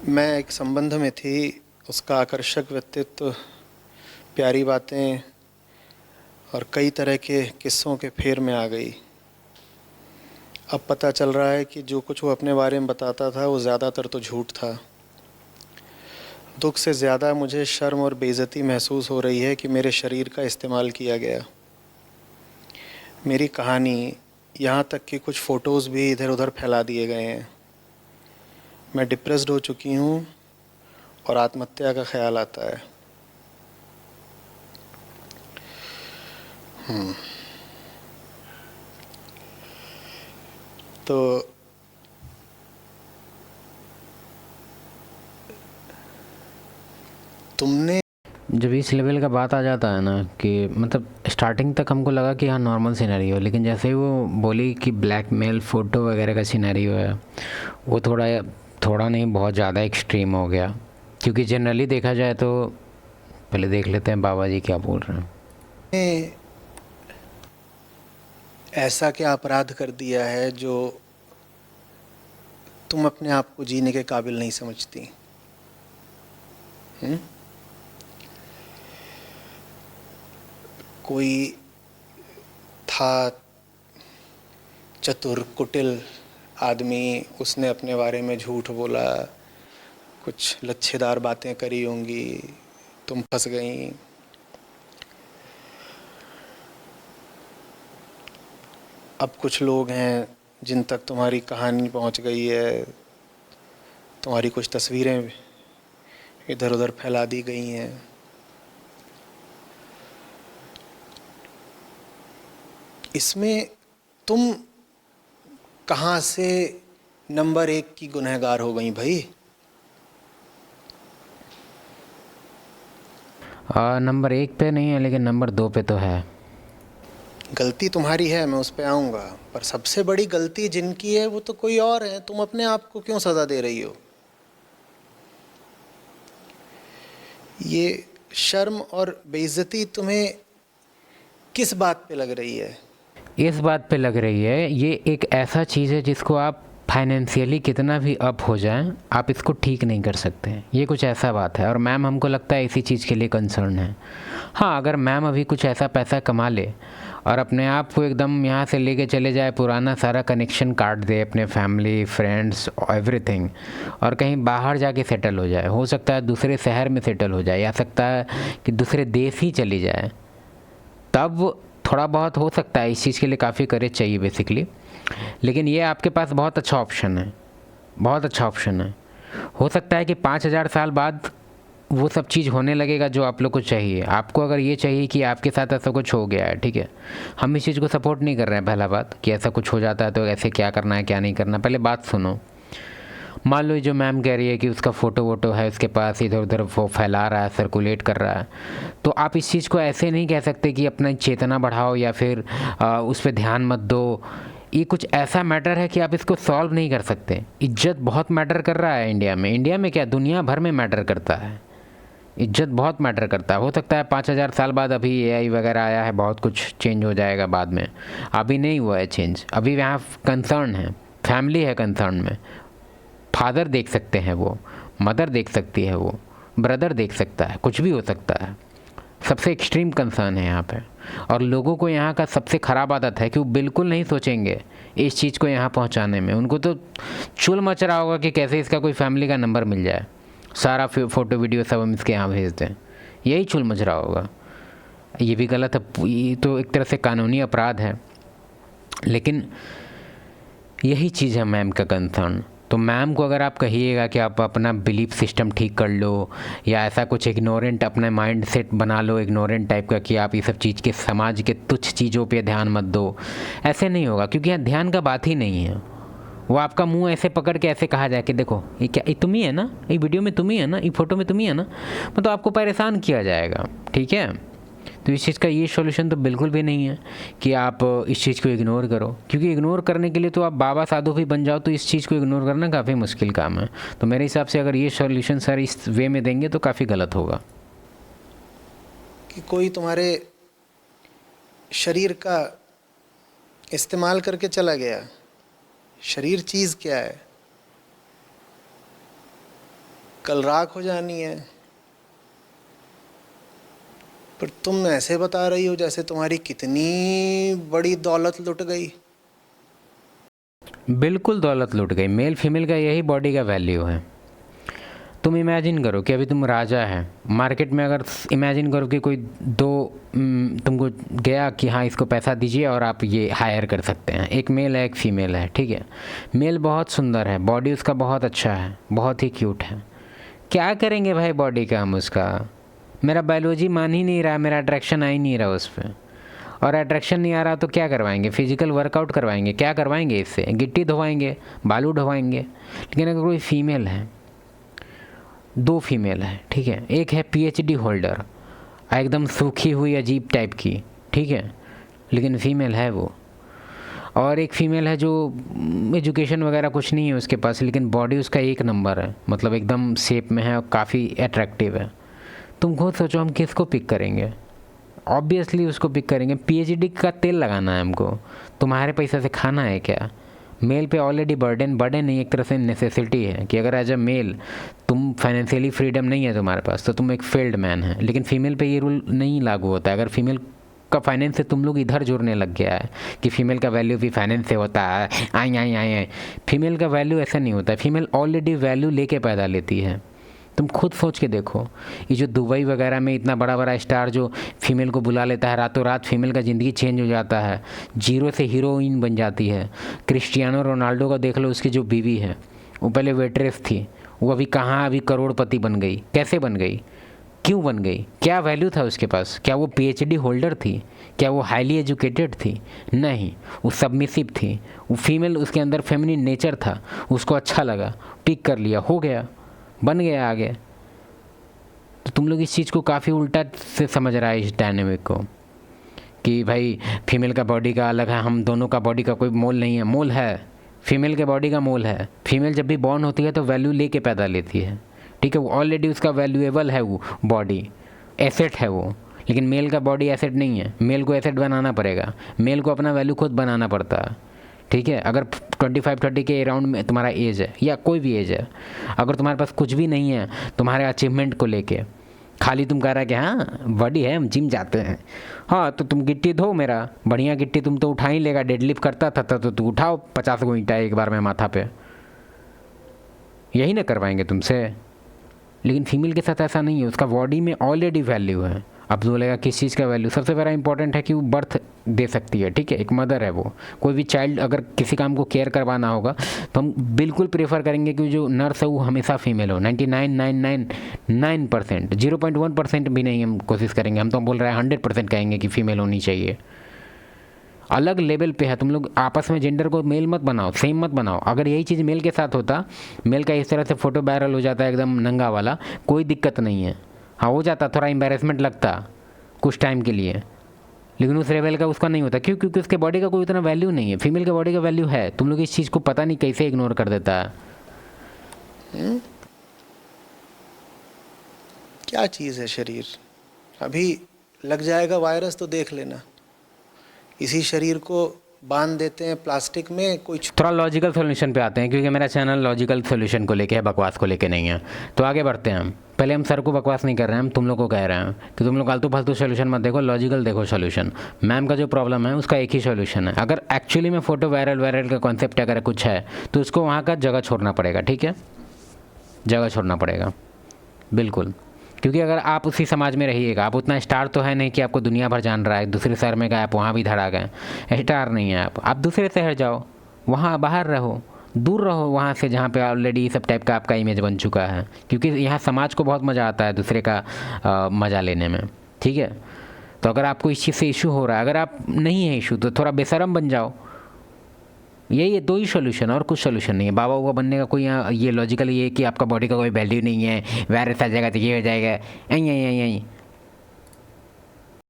मैं एक संबंध में थी, उसका आकर्षक व्यक्तित्व, प्यारी बातें और कई तरह के किस्सों के फेर में आ गई। अब पता चल रहा है कि जो कुछ वो अपने बारे में बताता था वो ज़्यादातर तो झूठ था। दुख से ज़्यादा मुझे शर्म और बेइज्जती महसूस हो रही है कि मेरे शरीर का इस्तेमाल किया गया। मेरी कहानी, यहाँ तक कि कुछ फ़ोटोज़ भी इधर उधर फैला दिए गए हैं। मैं डिप्रेस्ड हो चुकी हूँ और आत्महत्या का ख्याल आता है। तो तुमने जब इस लेवल का बात आ जाता है ना कि मतलब स्टार्टिंग तक हमको लगा कि हाँ नॉर्मल सिनेरियो, लेकिन जैसे ही वो बोली कि ब्लैकमेल फ़ोटो वगैरह का सिनेरियो है, वो थोड़ा थोड़ा नहीं बहुत ज़्यादा एक्सट्रीम हो गया। क्योंकि जनरली देखा जाए तो पहले देख लेते हैं बाबा जी क्या बोल रहे हैं। ऐसा क्या अपराध कर दिया है जो तुम अपने आप को जीने के काबिल नहीं समझती? कोई था चतुर कुटिल आदमी, उसने अपने बारे में झूठ बोला, कुछ लच्छेदार बातें करी होंगी, तुम फंस गई। अब कुछ लोग हैं जिन तक तुम्हारी कहानी पहुंच गई है, तुम्हारी कुछ तस्वीरें इधर उधर फैला दी गई हैं। इसमें तुम कहाँ से नंबर 1 की गुनहगार हो गई भाई? नंबर 1 पे नहीं है, लेकिन नंबर 2 पे तो है। गलती तुम्हारी है, मैं उस पे आऊँगा, पर सबसे बड़ी गलती जिनकी है वो तो कोई और है। तुम अपने आप को क्यों सज़ा दे रही हो? ये शर्म और बेइज्जती तुम्हें किस बात पे लग रही है? इस बात पे लग रही है, ये एक ऐसा चीज़ है जिसको आप फाइनेंशियली कितना भी अप हो जाएं, आप इसको ठीक नहीं कर सकते हैं। ये कुछ ऐसा बात है, और मैम हमको लगता है इसी चीज़ के लिए कंसर्न है। हाँ, अगर मैम अभी कुछ ऐसा पैसा कमा ले और अपने आप को एकदम यहाँ से लेके चले जाए, पुराना सारा कनेक्शन काट दे, अपने फैमिली फ्रेंड्स एवरीथिंग, और कहीं बाहर जाके सेटल हो जाए, हो सकता है दूसरे शहर में सेटल हो जाए, या सकता है कि दूसरे देश ही चली जाए, तब थोड़ा बहुत हो सकता है। इस चीज़ के लिए काफ़ी करेज चाहिए बेसिकली। लेकिन ये आपके पास बहुत अच्छा ऑप्शन है, बहुत अच्छा ऑप्शन है। हो सकता है कि 5,000 साल बाद वो सब चीज़ होने लगेगा जो आप लोग को चाहिए। आपको अगर ये चाहिए कि आपके साथ ऐसा कुछ हो गया है, ठीक है, हम इस चीज़ को सपोर्ट नहीं कर रहे हैं। पहला बात कि ऐसा कुछ हो जाता है तो ऐसे क्या करना है क्या नहीं करना, पहले बात सुनो। मान लो जो मैम कह रही है कि उसका फ़ोटो वोटो है उसके पास, इधर उधर वो फैला रहा है, सर्कुलेट कर रहा है, तो आप इस चीज़ को ऐसे नहीं कह सकते कि अपना चेतना बढ़ाओ या फिर उस पर ध्यान मत दो। ये कुछ ऐसा मैटर है कि आप इसको सॉल्व नहीं कर सकते। इज्जत बहुत मैटर कर रहा है इंडिया में। इंडिया में क्या, दुनिया भर में मैटर करता है। इज्जत बहुत मैटर करता है। हो सकता है 5,000 साल बाद अभी एआई वगैरह आया है, बहुत कुछ चेंज हो जाएगा बाद में। अभी नहीं हुआ है चेंज, अभी यहाँ कंसर्न है, फैमिली है कंसर्न में। फादर देख सकते हैं वो, मदर देख सकती है वो, ब्रदर देख सकता है, कुछ भी हो सकता है। सबसे एक्सट्रीम कंसर्न है यहाँ पे। और लोगों को यहाँ का सबसे ख़राब आदत है कि वो बिल्कुल नहीं सोचेंगे इस चीज़ को यहाँ पहुँचाने में। उनको तो चुल मच रहा होगा कि कैसे इसका कोई फैमिली का नंबर मिल जाए, सारा फ़ोटो वीडियो सब हम इसके यहाँ भेज दें, यही चुल मच रहा होगा। ये भी गलत है, ये तो एक तरह से कानूनी अपराध है। लेकिन यही चीज़ है मैम का कंसर्न। तो मैम को अगर आप कहिएगा कि आप अपना बिलीफ सिस्टम ठीक कर लो, या ऐसा कुछ इग्नोरेंट अपना माइंड सेट बना लो इग्नोरेंट टाइप का, कि आप ये सब चीज़ के समाज के तुच्छ चीज़ों पे ध्यान मत दो, ऐसे नहीं होगा। क्योंकि यहाँ ध्यान का बात ही नहीं है। वो आपका मुंह ऐसे पकड़ के ऐसे कहा जाए कि देखो ये क्या, ये तुम ही है ना, ये वीडियो में तुम ही है ना, ये फ़ोटो में तुम ही है ना, मतलब आपको परेशान किया जाएगा। ठीक है, तो इस चीज़ का ये सॉल्यूशन तो बिल्कुल भी नहीं है कि आप इस चीज़ को इग्नोर करो। क्योंकि इग्नोर करने के लिए तो आप बाबा साधु भी बन जाओ, तो इस चीज़ को इग्नोर करना काफ़ी मुश्किल काम है। तो मेरे हिसाब से अगर ये सॉल्यूशन सर इस वे में देंगे तो काफ़ी गलत होगा। कि कोई तुम्हारे शरीर का इस्तेमाल करके चला गया। शरीर चीज़ क्या है? कल राख हो जानी है। पर तुम ऐसे बता रही हो जैसे तुम्हारी कितनी बड़ी दौलत लुट गई। बिल्कुल दौलत लुट गई। मेल फीमेल का यही बॉडी का वैल्यू है। तुम इमेजिन करो कि अभी तुम राजा है मार्केट में, अगर इमेजिन करो कि कोई तुमको गया कि हाँ इसको पैसा दीजिए और आप ये हायर कर सकते हैं। एक मेल है एक फीमेल है, ठीक है। मेल बहुत सुंदर है, बॉडी उसका बहुत अच्छा है, बहुत ही क्यूट है। क्या करेंगे भाई बॉडी का हम उसका? मेरा बायोलॉजी मान ही नहीं रहा, मेरा अट्रैक्शन आ ही नहीं रहा उस पर। और अट्रैक्शन नहीं आ रहा तो क्या करवाएंगे? फिजिकल वर्कआउट करवाएंगे? क्या करवाएंगे इससे? गिट्टी धोवाएंगे, बालू ढोवाएंगे। लेकिन अगर कोई फीमेल है, 2 फीमेल है, ठीक है, एक है PhD होल्डर, एकदम सूखी हुई अजीब टाइप की, ठीक है, लेकिन फीमेल है वो। और एक फीमेल है जो एजुकेशन वगैरह कुछ नहीं है उसके पास, लेकिन बॉडी उसका एक नंबर है, मतलब एकदम शेप में है और काफ़ी अट्रैक्टिव है। तुम खुद सोचो हम किसको पिक करेंगे? ऑब्वियसली उसको पिक करेंगे। PhD का तेल लगाना है हमको, तुम्हारे पैसे से खाना है क्या? मेल पे ऑलरेडी बर्डन नहीं, एक तरह से नेसेसिटी है कि अगर एज अ मेल तुम फाइनेंशियली फ्रीडम नहीं है तुम्हारे पास तो तुम एक फेल्ड मैन है। लेकिन फीमेल पे ये रूल नहीं लागू होता है। अगर फीमेल का फाइनेंस से तुम लोग इधर जुड़ने लग गया है कि फीमेल का वैल्यू भी फाइनेंस से होता है, आई फीमेल का वैल्यू ऐसा नहीं होता है। फीमेल ऑलरेडी वैल्यू लेके पैदा लेती है। तुम खुद सोच के देखो, ये जो दुबई वगैरह में इतना बड़ा बड़ा स्टार जो फीमेल को बुला लेता है, रातों रात फीमेल का ज़िंदगी चेंज हो जाता है, जीरो से हीरोइन बन जाती है। क्रिस्टियानो रोनाल्डो का देख लो, उसकी जो बीवी है वो पहले वेट्रेस थी, वो अभी कहाँ अभी करोड़पति बन गई। कैसे बन गई? क्यों बन गई? क्या वैल्यू था उसके पास? क्या वो PhD होल्डर थी? क्या वो हाईली एजुकेटेड थी? नहीं, वो सबमिसिव थी। वो फीमेल, उसके अंदर फेमिनिन नेचर था, उसको अच्छा लगा, पिक कर लिया, हो गया, बन गया आगे। तो तुम लोग इस चीज़ को काफ़ी उल्टा से समझ रहा है, इस डायनेमिक को, कि भाई फीमेल का बॉडी का अलग है, हम दोनों का बॉडी का कोई मोल नहीं है। मोल है, फीमेल के बॉडी का मोल है। फीमेल जब भी बॉर्न होती है तो वैल्यू लेके पैदा लेती है, ठीक है। वो ऑलरेडी उसका वैल्यूएबल है, वो बॉडी एसेट है वो। लेकिन मेल का बॉडी एसेट नहीं है, मेल को एसेट बनाना पड़ेगा, मेल को अपना वैल्यू खुद बनाना पड़ता है, ठीक है। अगर 25-30 के अराउंड में तुम्हारा एज है या कोई भी एज है, अगर तुम्हारे पास कुछ भी नहीं है तुम्हारे अचीवमेंट को लेके, खाली तुम कह रहा है कि हाँ बॉडी है, हम जिम जाते हैं, हाँ तो तुम गिट्टी धो, मेरा बढ़िया गिट्टी तुम तो उठा ही लेगा। डेडलिफ्ट करता था तो तू उठाओ 50 को ईंटा एक बार में माथा पे, यही ना करवाएंगे तुमसे। लेकिन फीमेल के साथ ऐसा नहीं है, उसका बॉडी में ऑलरेडी वैल्यू है। अब बोलेगा किस चीज़ का वैल्यू? सबसे बड़ा इंपॉर्टेंट है कि वो बर्थ दे सकती है, ठीक है, एक मदर है वो। कोई भी चाइल्ड अगर किसी काम को केयर करवाना होगा तो हम बिल्कुल प्रेफर करेंगे कि जो नर्स है वो हमेशा फीमेल हो। 99.999%, 0.1% भी नहीं हम कोशिश करेंगे। हम तो बोल रहे हैं 100% कहेंगे कि फ़ीमेल होनी चाहिए। अलग लेवल पे है, तुम लोग आपस में जेंडर को मेल मत बनाओ, सेम मत बनाओ। अगर यही चीज़ मेल के साथ होता, मेल का इस तरह से फ़ोटो वायरल हो जाता है एकदम नंगा वाला, कोई दिक्कत नहीं है। हाँ हो जाता, थोड़ा एम्बेरसमेंट लगता कुछ टाइम के लिए, लेकिन उस लेवल का उसका नहीं होता। क्यों? क्योंकि उसके बॉडी का कोई उतना वैल्यू नहीं है। फीमेल के बॉडी का वैल्यू है। तुम लोग इस चीज़ को पता नहीं कैसे इग्नोर कर देता है। क्या चीज़ है शरीर? अभी लग जाएगा वायरस तो देख लेना। इसी शरीर को बांध देते हैं प्लास्टिक में। कोई थोड़ा लॉजिकल सॉल्यूशन पे आते हैं, क्योंकि मेरा चैनल लॉजिकल सॉल्यूशन को लेके है, बकवास को लेके नहीं है। तो आगे बढ़ते हैं हम। पहले हम सर को बकवास नहीं कर रहे हैं, हम तुम लोग को कह रहे हैं कि तुम लोग फालतू फालतू सॉल्यूशन मत देखो, लॉजिकल देखो सॉल्यूशन। मैम का जो प्रॉब्लम है उसका एक ही सॉल्यूशन है। अगर एक्चुअली में फ़ोटो वायरल का कॉन्सेप्ट अगर कुछ है तो उसको वहाँ का जगह छोड़ना पड़ेगा, ठीक है, जगह छोड़ना पड़ेगा बिल्कुल। क्योंकि अगर आप उसी समाज में रहिएगा, आप उतना स्टार तो है नहीं कि आपको दुनिया भर जान रहा है। दूसरे शहर में गए आप वहाँ भी धड़ा गए, स्टार नहीं है आप दूसरे शहर जाओ, वहाँ बाहर रहो, दूर रहो वहाँ से जहाँ पे ऑलरेडी सब टाइप का आपका इमेज बन चुका है। क्योंकि यहाँ समाज को बहुत मज़ा आता है दूसरे का मज़ा लेने में, ठीक है। तो अगर आपको इस चीज़ से इशू हो रहा है, अगर आप नहीं है इशू, तो थोड़ा बेशरम बन जाओ। यही 2 ही सोल्यूशन, और कुछ सोल्यूशन नहीं है। बाबा उबा बनने का कोई यहाँ ये लॉजिकल ये कि आपका बॉडी का कोई वैल्यू नहीं है, वायरस आ जाएगा तो ये हो जाएगा, यहीं